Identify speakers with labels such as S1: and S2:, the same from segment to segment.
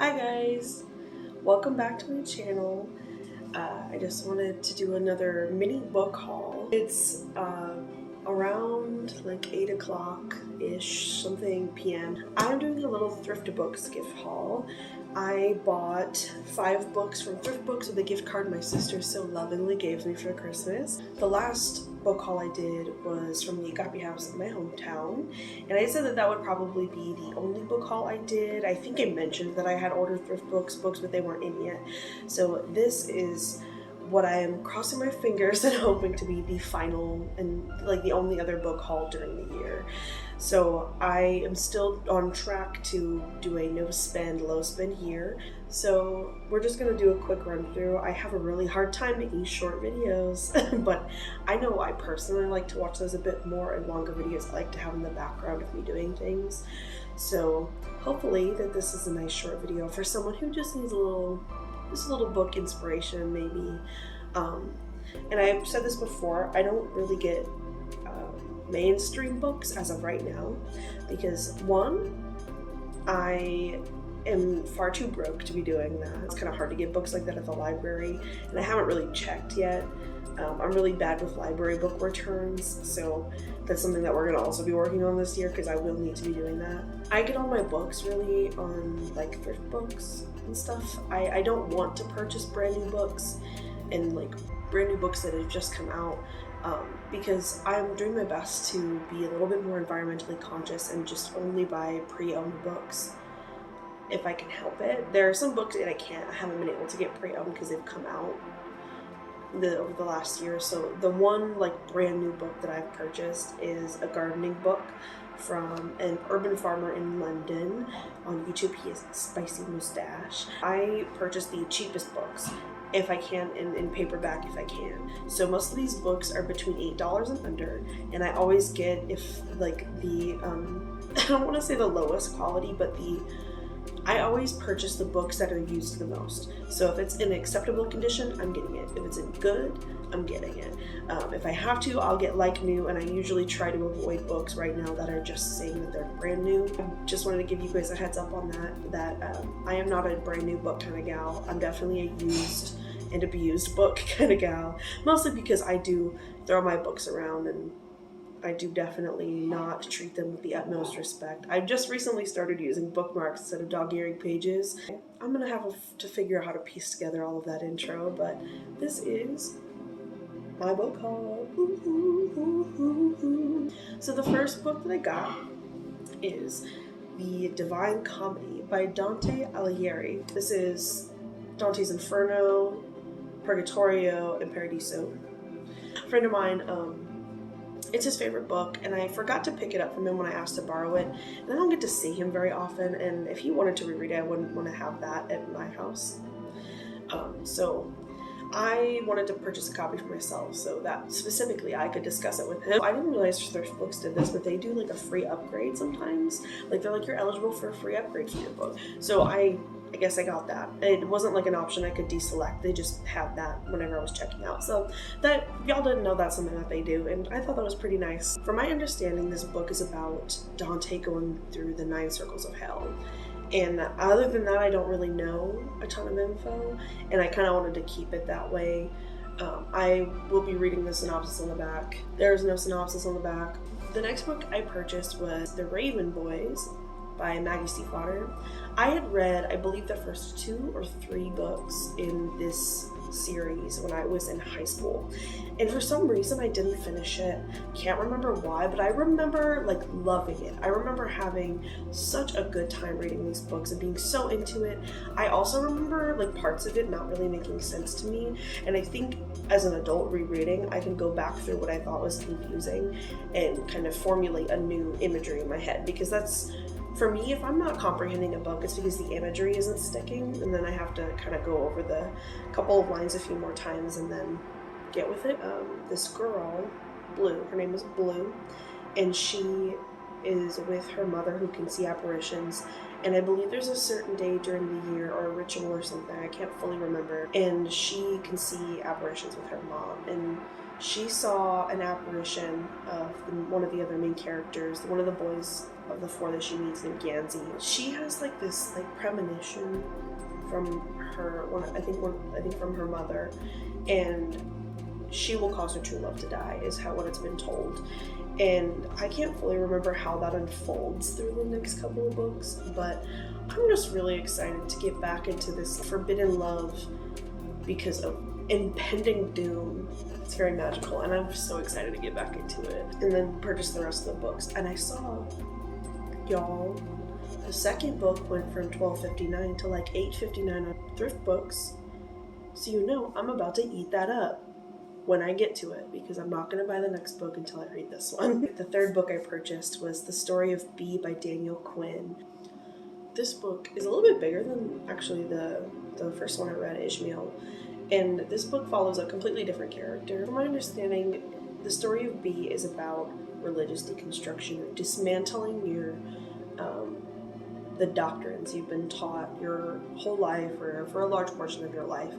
S1: Hi guys, welcome back to my channel. I just wanted to do another mini book haul. It's around like 8 o'clock-ish, something p.m. I'm doing a little ThriftBooks gift haul. I bought 5 books from ThriftBooks with a gift card my sister so lovingly gave me for Christmas. The last book haul I did was from the Agape House in my hometown, and I said that that would probably be the only book haul I did. I think I mentioned that I had ordered ThriftBooks books, but they weren't in yet. So this is what I am crossing my fingers and hoping to be the final and like the only other book haul during the year. So I am still on track to do a no spend, low spend year. So we're just gonna do a quick run through. I have a really hard time making short videos, but I know I personally like to watch those a bit more, and longer videos I like to have in the background of me doing things. So hopefully that this is a nice short video for someone who just needs a little book inspiration maybe. And I've said this before, I don't really get mainstream books as of right now because one, I am far too broke to be doing that. It's kind of hard to get books like that at the library, and I haven't really checked yet. I'm really bad with library book returns, so that's something that we're going to also be working on this year because I will need to be doing that. I get all my books really on like ThriftBooks and stuff. I don't want to purchase brand new books and like brand new books that have just come out because I'm doing my best to be a little bit more environmentally conscious and just only buy pre-owned books if I can help it. There are some books that I haven't been able to get pre-owned because they've come out over the last year. So the one like brand new book that I've purchased is a gardening book from an urban farmer in London. On YouTube he has a spicy mustache. I purchased the cheapest books if I can, in paperback if I can. So most of these books are between $8 and under, and I always get, if like the I don't want to say the lowest quality, but I always purchase the books that are used the most. So if it's in acceptable condition, I'm getting it. If it's in good, I'm getting it. If I have to, I'll get like new, and I usually try to avoid books right now that are just saying that they're brand new. I just wanted to give you guys a heads up on that I am not a brand new book kind of gal. I'm definitely a used and abused book kind of gal, mostly because I do throw my books around and I do definitely not treat them with the utmost respect. I just recently started using bookmarks instead of dog-earing pages. I'm gonna have to figure out how to piece together all of that intro, but this is my book haul. So the first book that I got is The Divine Comedy by Dante Alighieri. This is Dante's Inferno, Purgatorio, and Paradiso. A friend of mine, it's his favorite book, and I forgot to pick it up from him when I asked to borrow it, and I don't get to see him very often, and if he wanted to reread it, I wouldn't want to have that at my house. So I wanted to purchase a copy for myself so that specifically I could discuss it with him. I didn't realize ThriftBooks did this, but they do like a free upgrade sometimes. Like they're like, you're eligible for a free upgrade for your book. So I guess I got that. It wasn't like an option I could deselect. They just had that whenever I was checking out. So that, y'all didn't know that's something that they do, and I thought that was pretty nice. From my understanding, this book is about Dante going through the 9 circles of hell. And other than that, I don't really know a ton of info, and I kind of wanted to keep it that way. I will be reading the synopsis on the back. There's no synopsis on the back. The next book I purchased was The Raven Boys by Maggie Stiefvater. I had read, I believe, the first 2 or 3 books in this series when I was in high school, and for some reason I didn't finish it. Can't remember why, but I remember like loving it. I remember having such a good time reading these books and being so into it. I also remember like parts of it not really making sense to me, and I think as an adult rereading, I can go back through what I thought was confusing and kind of formulate a new imagery in my head, because that's, for me, if I'm not comprehending a book, it's because the imagery isn't sticking, and then I have to kind of go over the couple of lines a few more times and then get with it. This girl, Blue, her name is Blue, and she is with her mother who can see apparitions, and I believe there's a certain day during the year or a ritual or something, I can't fully remember, and she can see apparitions with her mom, and she saw an apparition of one of the other main characters, one of the boys of the 4 that she meets named Gansey. She has like this like premonition from her, I think from her mother, and she will cause her true love to die, is what it's been told. And I can't fully remember how that unfolds through the next couple of books, but I'm just really excited to get back into this forbidden love because of impending doom. It's very magical, and I'm so excited to get back into it and then purchase the rest of the books. And I saw, y'all, the second book went from $12.59 to like $8.59 on ThriftBooks. So you know I'm about to eat that up when I get to it, because I'm not going to buy the next book until I read this one. The third book I purchased was The Story of B by Daniel Quinn. This book is a little bit bigger than actually the first one I read, Ishmael, and this book follows a completely different character. From my understanding, The Story of B is about religious deconstruction, dismantling your the doctrines you've been taught your whole life, or for a large portion of your life,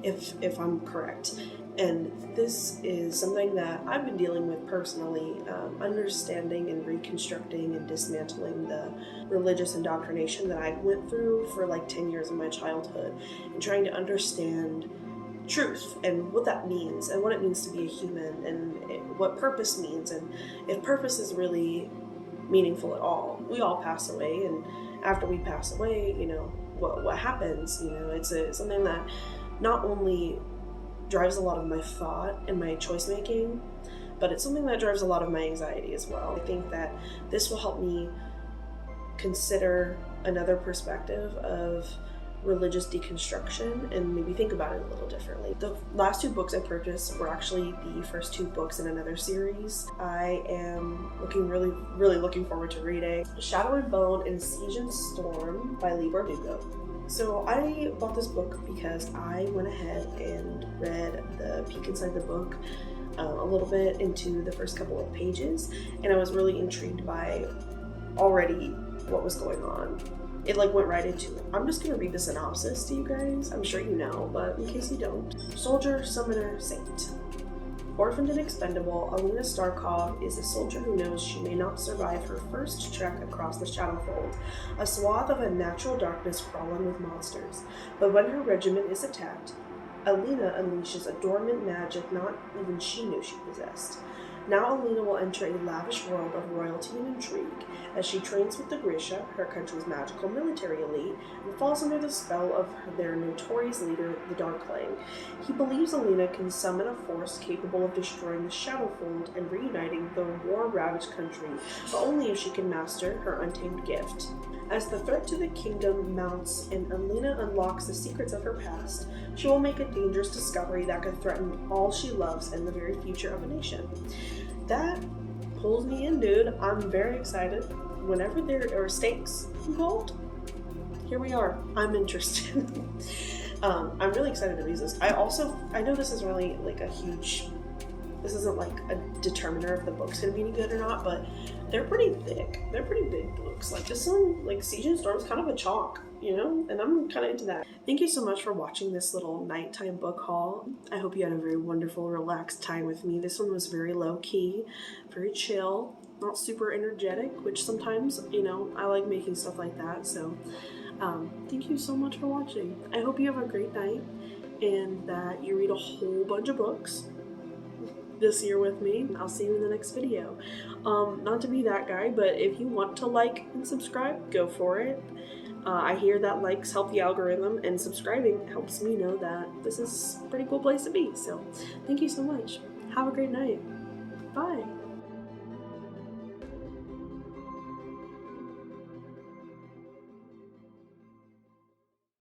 S1: if I'm correct. And this is something that I've been dealing with personally, understanding and reconstructing and dismantling the religious indoctrination that I went through for like 10 years of my childhood, and trying to understand truth and what that means, and what it means to be a human, and what purpose means, and if purpose is really meaningful at all. We all pass away, and after we pass away, you know, what happens, you know, it's something that not only drives a lot of my thought and my choice making, but it's something that drives a lot of my anxiety as well. I think that this will help me consider another perspective of religious deconstruction and maybe think about it a little differently. The last 2 books I purchased were actually the first 2 books in another series. I am really looking forward to reading Shadow and Bone and Siege and Storm by Lee Bardugo. So I bought this book because I went ahead and read the peek inside the book a little bit into the first couple of pages, and I was really intrigued by already what was going on. It like went right into it. I'm just gonna read the synopsis to you guys. I'm sure you know, but in case you don't. Soldier, summoner, saint. Orphaned and expendable, Alina Starkov is a soldier who knows she may not survive her first trek across the Shadowfold, a swath of unnatural darkness crawling with monsters. But when her regiment is attacked, Alina unleashes a dormant magic not even she knew she possessed. Now Alina will enter a lavish world of royalty and intrigue as she trains with the Grisha, her country's magical military elite, and falls under the spell of their notorious leader, the Darkling. He believes Alina can summon a force capable of destroying the Shadowfold and reuniting the war-ravaged country, but only if she can master her untamed gift. As the threat to the kingdom mounts and Alina unlocks the secrets of her past, she will make a dangerous discovery that could threaten all she loves and the very future of a nation. That pulls me in, dude. I'm very excited. Whenever there are stakes involved, here we are. I'm interested. I'm really excited to read this. I know this is really like this isn't like a determiner if the book's gonna be any good or not, but they're pretty thick. They're pretty big books. Like this one, like Siege and Storm is kind of a chalk, you know? And I'm kind of into that. Thank you so much for watching this little nighttime book haul. I hope you had a very wonderful, relaxed time with me. This one was very low-key, very chill, not super energetic, which sometimes, you know, I like making stuff like that. So thank you so much for watching. I hope you have a great night and that you read a whole bunch of books this year with me. I'll see you in the next video. Not to be that guy, but if you want to like and subscribe, go for it. I hear that likes help the algorithm, and subscribing helps me know that this is a pretty cool place to be. So thank you so much. Have a great night. Bye.